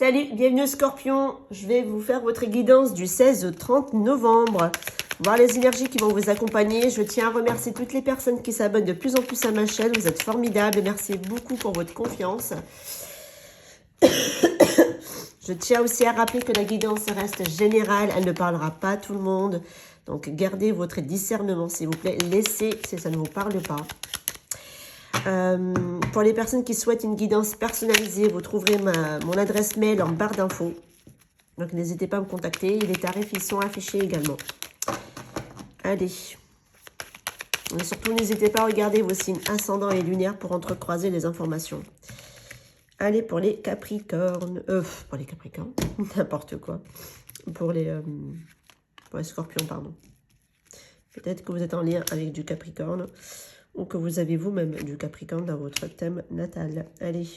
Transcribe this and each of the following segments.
Salut, bienvenue Scorpion. Je vais vous faire votre guidance du 16 au 30 novembre. Voir les énergies qui vont vous accompagner. Je tiens à remercier toutes les personnes qui s'abonnent de plus en plus à ma chaîne. Vous êtes formidables. Merci beaucoup pour votre confiance. Je tiens aussi à rappeler que la guidance reste générale. Elle ne parlera pas à tout le monde. Donc gardez votre discernement s'il vous plaît. Laissez si ça ne vous parle pas. Pour les personnes qui souhaitent une guidance personnalisée, vous trouverez mon adresse mail en barre d'infos. Donc n'hésitez pas à me contacter. Les tarifs ils sont affichés également. Allez. Et surtout n'hésitez pas à regarder vos signes ascendants et lunaires pour entrecroiser les informations. Allez pour les Capricornes. Pour les Capricornes. N'importe quoi. Pour les Scorpions, pardon. Peut-être que vous êtes en lien avec du Capricorne. Ou que vous avez vous-même du Capricorne dans votre thème natal. Allez.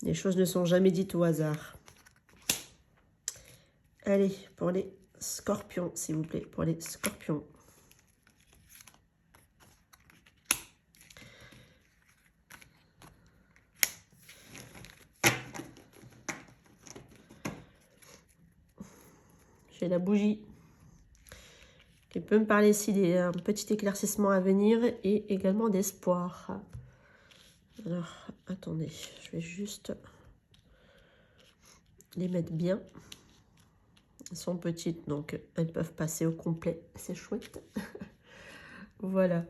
Les choses ne sont jamais dites au hasard. Allez, pour les Scorpions, s'il vous plaît. Pour les Scorpions. J'ai la bougie qui peut me parler ici d'un petit éclaircissement à venir et également d'espoir. Alors, attendez, je vais juste les mettre bien. Elles sont petites, donc elles peuvent passer au complet. C'est chouette. Voilà.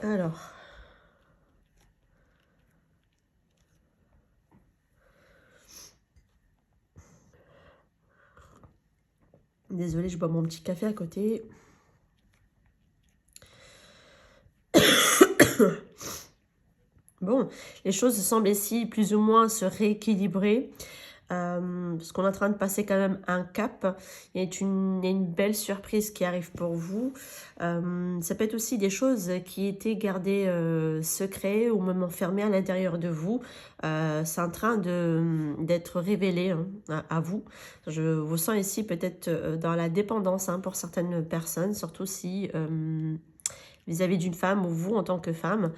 Alors. Désolée, je bois mon petit café à côté. Bon, les choses semblent ici plus ou moins se rééquilibrer. Parce qu'on est en train de passer quand même un cap. Il y a une belle surprise qui arrive pour vous. Ça peut être aussi des choses qui étaient gardées secrets ou même enfermées à l'intérieur de vous. C'est en train d'être révélé à vous. Je vous sens ici peut-être dans la dépendance pour certaines personnes, surtout si vis-à-vis d'une femme ou vous en tant que femme.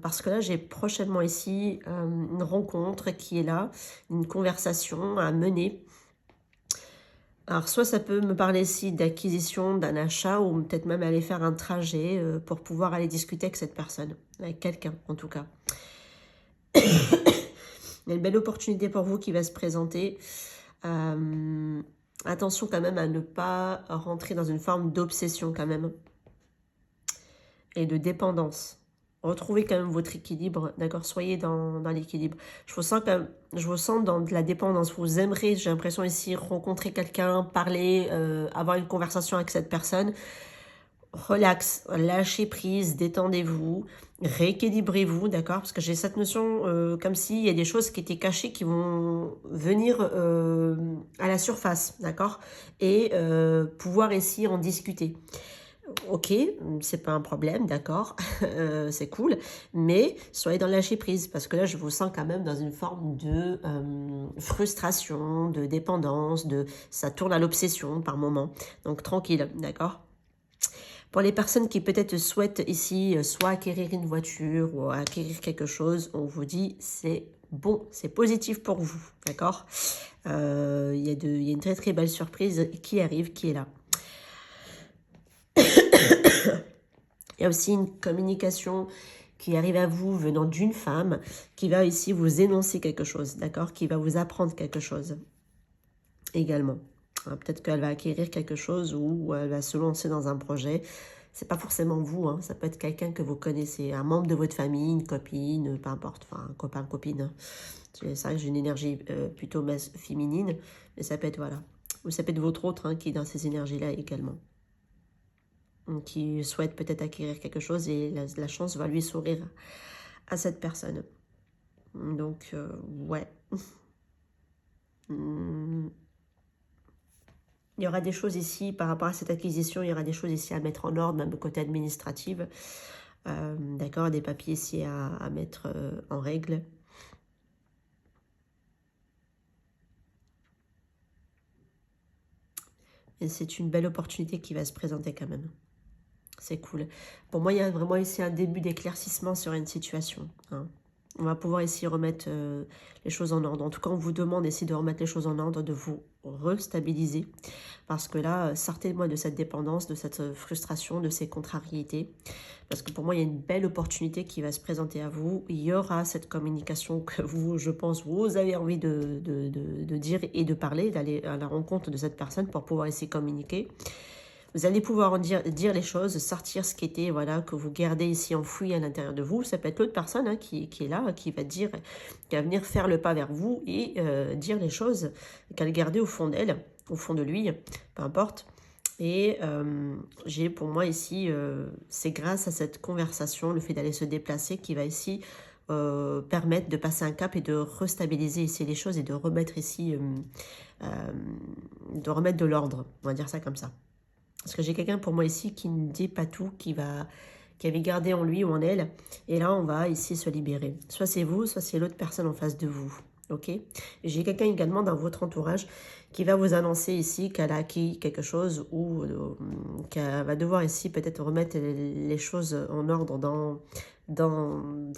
Parce que là, j'ai prochainement ici une rencontre qui est là, une conversation à mener. Alors, soit ça peut me parler ici d'acquisition, d'un achat, ou peut-être même aller faire un trajet pour pouvoir aller discuter avec cette personne, avec quelqu'un en tout cas. Il y a une belle opportunité pour vous qui va se présenter. Attention quand même à ne pas rentrer dans une forme d'obsession quand même et de dépendance. Retrouvez quand même votre équilibre, d'accord? Soyez dans l'équilibre. Je vous sens dans de la dépendance. Vous aimerez, j'ai l'impression ici, rencontrer quelqu'un, parler, avoir une conversation avec cette personne. Relax, lâchez prise, détendez-vous, rééquilibrez-vous, d'accord? Parce que j'ai cette notion comme s'il y a des choses qui étaient cachées qui vont venir à la surface, d'accord? Et pouvoir ici en discuter. Ok, c'est pas un problème, d'accord, c'est cool, mais soyez dans le lâcher prise, parce que là, je vous sens quand même dans une forme de frustration, de dépendance, ça tourne à l'obsession par moment, donc tranquille, d'accord. Pour les personnes qui peut-être souhaitent ici soit acquérir une voiture ou acquérir quelque chose, on vous dit c'est bon, c'est positif pour vous, d'accord. Il y a une très très belle surprise qui arrive, qui est là. Il y a aussi une communication qui arrive à vous venant d'une femme qui va ici vous énoncer quelque chose, d'accord? Qui va vous apprendre quelque chose également. Peut-être qu'elle va acquérir quelque chose ou elle va se lancer dans un projet. C'est pas forcément vous, ça peut être quelqu'un que vous connaissez, un membre de votre famille, une copine, peu importe, enfin un copain, copine. C'est vrai que j'ai une énergie plutôt féminine, mais ça peut être, voilà. Ou ça peut être votre autre qui est dans ces énergies-là également, qui souhaite peut-être acquérir quelque chose et la chance va lui sourire à cette personne. Donc, ouais. Il y aura des choses ici, par rapport à cette acquisition, il y aura des choses ici à mettre en ordre, même côté administratif. D'accord, des papiers ici à mettre en règle. Et c'est une belle opportunité qui va se présenter quand même. C'est cool. Pour moi, il y a vraiment ici un début d'éclaircissement sur une situation, hein. On va pouvoir ici remettre les choses en ordre. En tout cas, on vous demande ici de remettre les choses en ordre, de vous restabiliser. Parce que là, sortez-moi de cette dépendance, de cette frustration, de ces contrariétés. Parce que pour moi, il y a une belle opportunité qui va se présenter à vous. Il y aura cette communication que vous, je pense, vous avez envie de dire et de parler, d'aller à la rencontre de cette personne pour pouvoir essayer de communiquer. Vous allez pouvoir en dire les choses, sortir ce qui était, voilà, que vous gardez ici enfoui à l'intérieur de vous. Ça peut être l'autre personne, hein, qui est là, qui va dire, qui va venir faire le pas vers vous et dire les choses qu'elle gardait au fond d'elle, au fond de lui, peu importe. Et j'ai pour moi ici, c'est grâce à cette conversation, le fait d'aller se déplacer, qui va ici permettre de passer un cap et de restabiliser ici les choses et de remettre ici, de remettre de l'ordre, on va dire ça comme ça. Parce que j'ai quelqu'un pour moi ici qui ne dit pas tout, qui avait gardé en lui ou en elle. Et là, on va ici se libérer. Soit c'est vous, soit c'est l'autre personne en face de vous. Ok? J'ai quelqu'un également dans votre entourage qui va vous annoncer ici qu'elle a acquis quelque chose ou qu'elle va devoir ici peut-être remettre les choses en ordre dans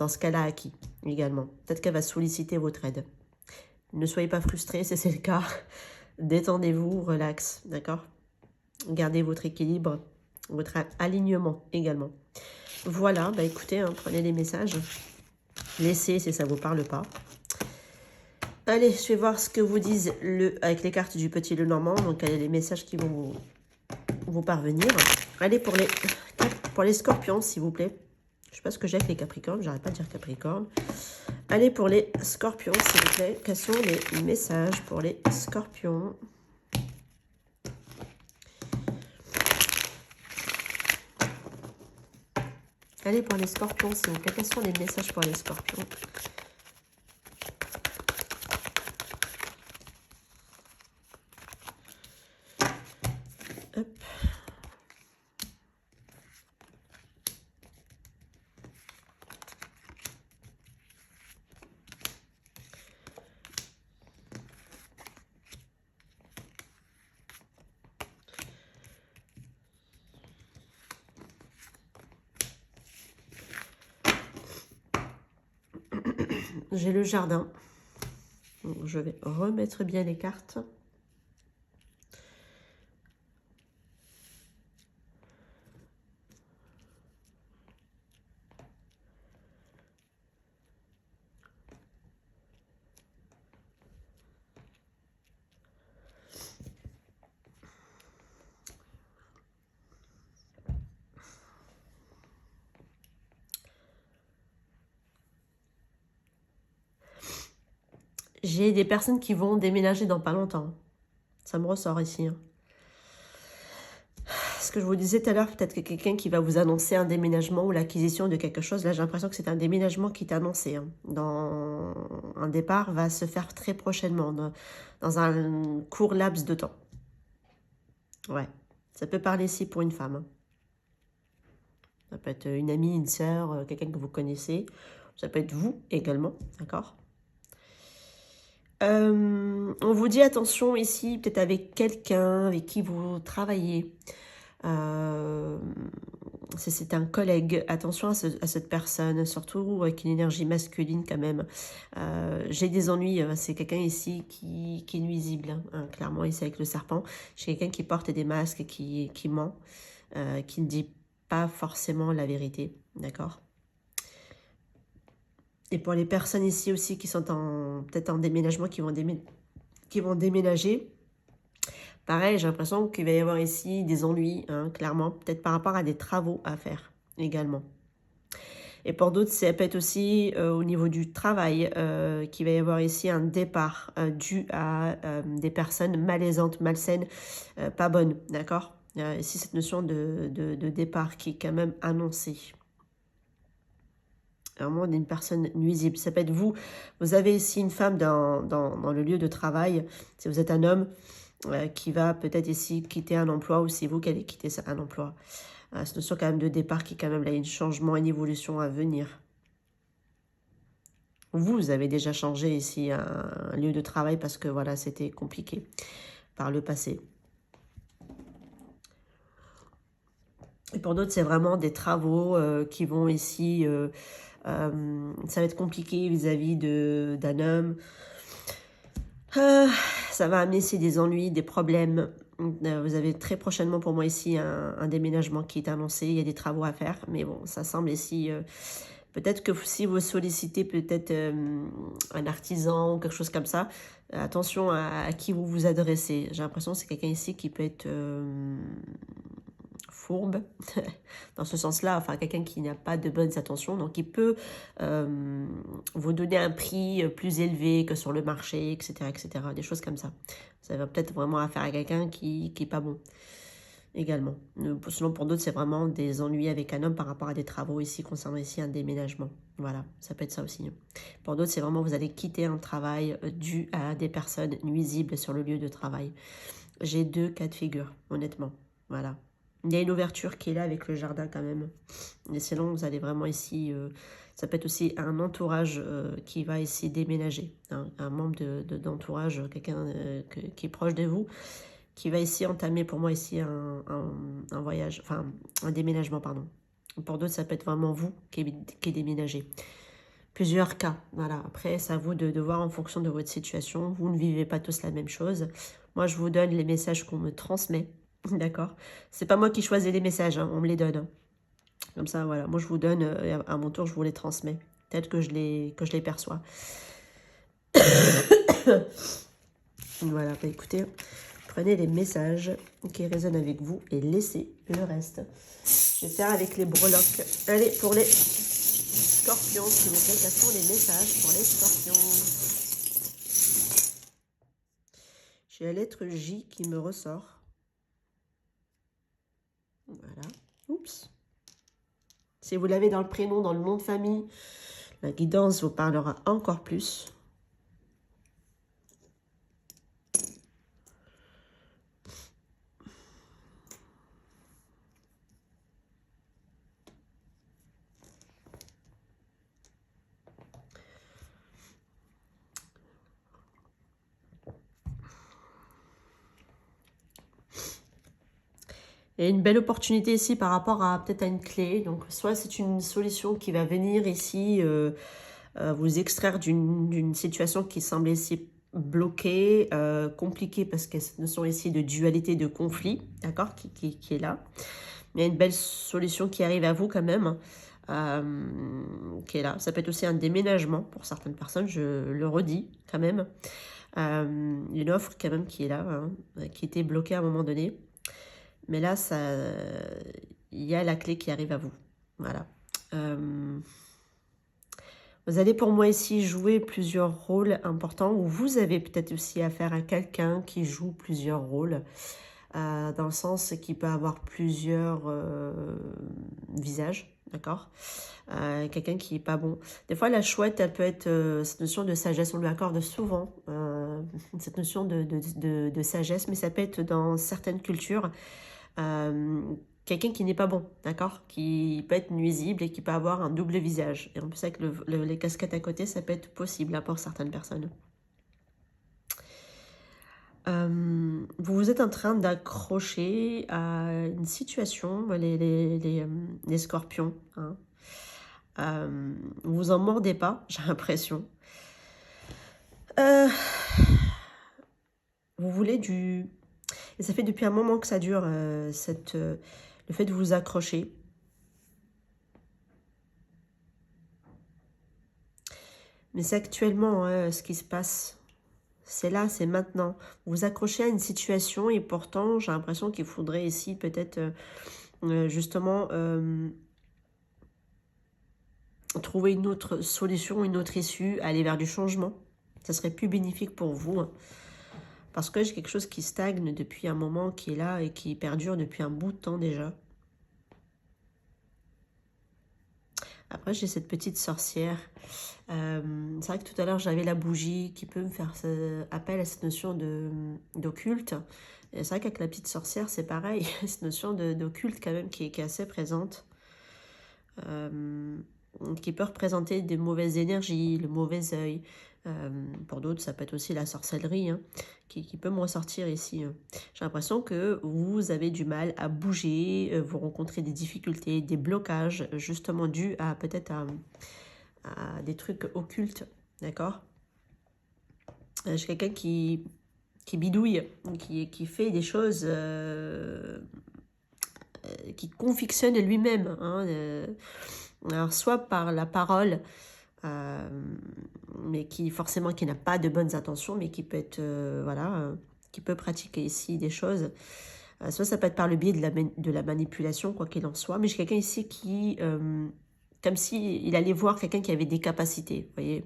ce qu'elle a acquis également. Peut-être qu'elle va solliciter votre aide. Ne soyez pas frustrés si c'est le cas. Détendez-vous, relax, d'accord? Gardez votre équilibre, votre alignement également. Voilà, bah écoutez, hein, prenez les messages. Laissez si ça ne vous parle pas. Allez, je vais voir ce que vous disent avec les cartes du petit le normand. Donc, allez, les messages qui vont vous parvenir. Allez, pour les scorpions, s'il vous plaît. Je ne sais pas ce que j'ai avec les capricornes. J'arrête pas de dire capricorne. Allez, pour les scorpions, s'il vous plaît. Quels sont les messages pour les scorpions ? Allez, pour les scorpions, s'il vous plaît. Quels sont les messages pour les scorpions ? Hop. J'ai le jardin. Donc, je vais remettre bien les cartes. J'ai des personnes qui vont déménager dans pas longtemps. Ça me ressort ici, hein. Ce que je vous disais tout à l'heure, peut-être que quelqu'un qui va vous annoncer un déménagement ou l'acquisition de quelque chose. Là, j'ai l'impression que c'est un déménagement qui est annoncé, hein. Un départ va se faire très prochainement, dans un court laps de temps. Ouais, ça peut parler ici pour une femme, hein. Ça peut être une amie, une sœur, quelqu'un que vous connaissez. Ça peut être vous également, d'accord ? On vous dit attention ici, peut-être avec quelqu'un avec qui vous travaillez. Si c'est un collègue, attention à cette personne, surtout avec une énergie masculine quand même. J'ai des ennuis, c'est quelqu'un ici qui est nuisible, hein, clairement ici avec le serpent. J'ai quelqu'un qui porte des masques, qui ment, qui ne dit pas forcément la vérité, d'accord ? Et pour les personnes ici aussi qui sont peut-être en déménagement, qui vont déménager, pareil, j'ai l'impression qu'il va y avoir ici des ennuis, hein, clairement, peut-être par rapport à des travaux à faire également. Et pour d'autres, ça peut être aussi au niveau du travail, qu'il va y avoir ici un départ dû à des personnes malaisantes, malsaines, pas bonnes, d'accord ? Ici, cette notion de départ qui est quand même annoncée. Vraiment d'une personne nuisible. Ça peut être vous. Vous avez ici une femme dans le lieu de travail. Si vous êtes un homme qui va peut-être ici quitter un emploi, ou c'est vous qui allez quitter un emploi. C'est une notion quand même de départ qui quand même là, il y a un changement, une évolution à venir. Vous avez déjà changé ici un lieu de travail parce que voilà, c'était compliqué par le passé. Et pour d'autres, c'est vraiment des travaux qui vont ici... ça va être compliqué vis-à-vis d'un homme. Ça va amener ici des ennuis, des problèmes. Vous avez très prochainement pour moi ici un déménagement qui est annoncé. Il y a des travaux à faire. Mais bon, ça semble ici... peut-être que si vous sollicitez peut-être un artisan ou quelque chose comme ça, attention à qui vous vous adressez. J'ai l'impression que c'est quelqu'un ici qui peut être fourbe, dans ce sens-là, enfin quelqu'un qui n'a pas de bonnes intentions, donc il peut vous donner un prix plus élevé que sur le marché, etc., etc., des choses comme ça. Ça va peut-être vraiment affaire à quelqu'un qui n'est pas bon, également. Sinon, pour d'autres, c'est vraiment des ennuis avec un homme par rapport à des travaux ici, concernant ici un déménagement. Voilà, ça peut être ça aussi. Pour d'autres, c'est vraiment vous allez quitter un travail dû à des personnes nuisibles sur le lieu de travail. J'ai 2 cas de figure, honnêtement. Voilà. Il y a une ouverture qui est là avec le jardin quand même. Et sinon, vous allez vraiment ici... ça peut être aussi un entourage qui va ici déménager. Un membre d'entourage, quelqu'un qui est proche de vous, qui va ici entamer pour moi ici un voyage, enfin un déménagement, pardon. Pour d'autres, ça peut être vraiment vous qui déménagez. Plusieurs cas, voilà. Après, c'est à vous de voir en fonction de votre situation. Vous ne vivez pas tous la même chose. Moi, je vous donne les messages qu'on me transmet, d'accord? C'est pas moi qui choisis les messages, hein, on me les donne. Hein. Comme ça, voilà. Moi, je vous donne, à mon tour, je vous les transmets. Peut-être que je les perçois. Voilà, bah écoutez, prenez les messages qui résonnent avec vous et laissez le reste. Je vais faire avec les breloques. Allez, pour les scorpions, s'il vous plaît, quels sont les messages pour les scorpions? J'ai la lettre J qui me ressort. Voilà. Oups. Si vous l'avez dans le prénom, dans le nom de famille, la guidance vous parlera encore plus. Il y a une belle opportunité ici par rapport à peut-être à une clé. Donc, soit c'est une solution qui va venir ici vous extraire d'une situation qui semble ici bloquée, compliquée, parce qu'il y a cette notion ici de dualité, de conflit, d'accord, qui est là. Mais il y a une belle solution qui arrive à vous quand même, qui est là. Ça peut être aussi un déménagement pour certaines personnes, je le redis quand même. Une offre quand même qui est là, hein, qui était bloquée à un moment donné. Mais là, il y a la clé qui arrive à vous. Voilà. Vous allez pour moi ici jouer plusieurs rôles importants, ou vous avez peut-être aussi affaire à quelqu'un qui joue plusieurs rôles, dans le sens qu'il peut avoir plusieurs visages, d'accord, quelqu'un qui est pas bon. Des fois, la chouette, elle peut être cette notion de sagesse, on lui accorde souvent cette notion de sagesse, mais ça peut être dans certaines cultures quelqu'un qui n'est pas bon, d'accord, qui peut être nuisible et qui peut avoir un double visage. Et en plus avec les casquettes à côté, ça peut être possible pour certaines personnes. Vous vous êtes en train d'accrocher à une situation, les scorpions. Hein. Vous en mordez pas, j'ai l'impression. Vous voulez du... Et ça fait depuis un moment que ça dure, le fait de vous accrocher. Mais c'est actuellement ce qui se passe. C'est là, c'est maintenant. Vous vous accrochez à une situation et pourtant, j'ai l'impression qu'il faudrait ici peut-être justement trouver une autre solution, une autre issue, aller vers du changement. Ça serait plus bénéfique pour vous. Hein. Parce que j'ai quelque chose qui stagne depuis un moment, qui est là et qui perdure depuis un bout de temps déjà. Après, j'ai cette petite sorcière. C'est vrai que tout à l'heure, j'avais la bougie qui peut me faire appel à cette notion d'occulte. C'est vrai qu'avec la petite sorcière, c'est pareil. Cette notion d'occulte quand même qui est assez présente. Qui peut représenter des mauvaises énergies, le mauvais œil. Pour d'autres, ça peut être aussi la sorcellerie hein, qui peut me ressortir ici. Hein. J'ai l'impression que vous avez du mal à bouger, vous rencontrez des difficultés, des blocages, justement dus à peut-être à des trucs occultes, d'accord? J'ai quelqu'un qui bidouille, qui fait des choses, qui confectionne lui-même. Hein, alors, soit par la parole, euh, mais qui n'a pas de bonnes intentions, mais qui peut être, voilà, qui peut pratiquer ici des choses. Soit ça peut être par le biais de la manipulation, quoi qu'il en soit. Mais j'ai quelqu'un ici qui, comme si il allait voir quelqu'un qui avait des capacités, vous voyez.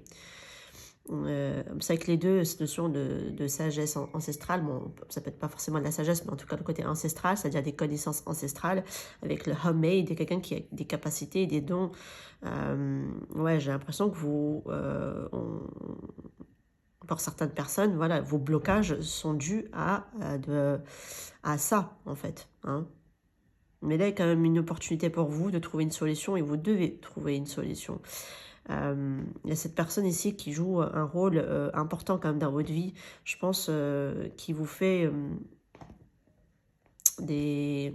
C'est avec les deux, cette notion de sagesse ancestrale, bon, ça peut être pas forcément de la sagesse, mais en tout cas le côté ancestral, c'est-à-dire des connaissances ancestrales, avec le homemade, quelqu'un qui a des capacités, des dons. Ouais, j'ai l'impression que pour certaines personnes, voilà, vos blocages sont dus à ça, en fait. Hein. Mais là, il y a quand même une opportunité pour vous de trouver une solution et vous devez trouver une solution. Il y a cette personne ici qui joue un rôle important quand même dans votre vie, je pense, qui vous fait des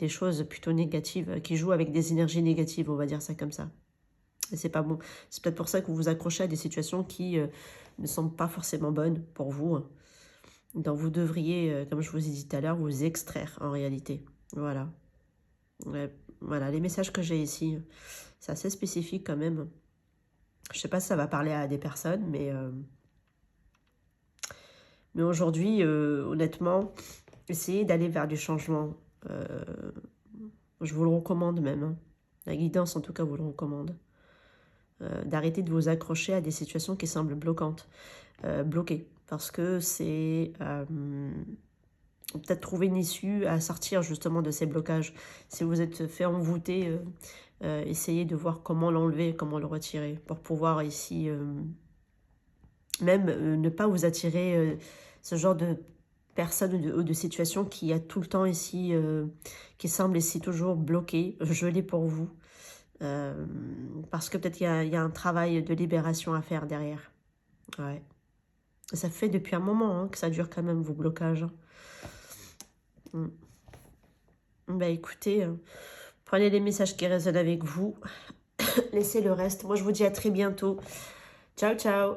choses plutôt négatives, qui joue avec des énergies négatives, on va dire ça comme ça. Et c'est pas bon. C'est peut-être pour ça que vous vous accrochez à des situations qui ne sont pas forcément bonnes pour vous. Hein. Donc vous devriez, comme je vous ai dit tout à l'heure, vous extraire en réalité. Voilà. Ouais, voilà, les messages que j'ai ici, c'est assez spécifique quand même. Je sais pas si ça va parler à des personnes, mais aujourd'hui, honnêtement, essayez d'aller vers du changement. Je vous le recommande même. Hein. La guidance, en tout cas, vous le recommande. D'arrêter de vous accrocher à des situations qui semblent bloquées. Parce que c'est peut-être trouver une issue à sortir justement de ces blocages. Si vous êtes fait envoûter, essayez de voir comment l'enlever, comment le retirer, pour pouvoir ici même ne pas vous attirer ce genre de personne ou de situation qui a tout le temps ici, qui semble ici toujours bloqué, gelé pour vous. Parce que peut-être il y a un travail de libération à faire derrière. Ouais. Ça fait depuis un moment hein, que ça dure quand même vos blocages. Mm. Bah écoutez, prenez les messages qui résonnent avec vous. Laissez le reste. Moi je vous dis à très bientôt. Ciao ciao.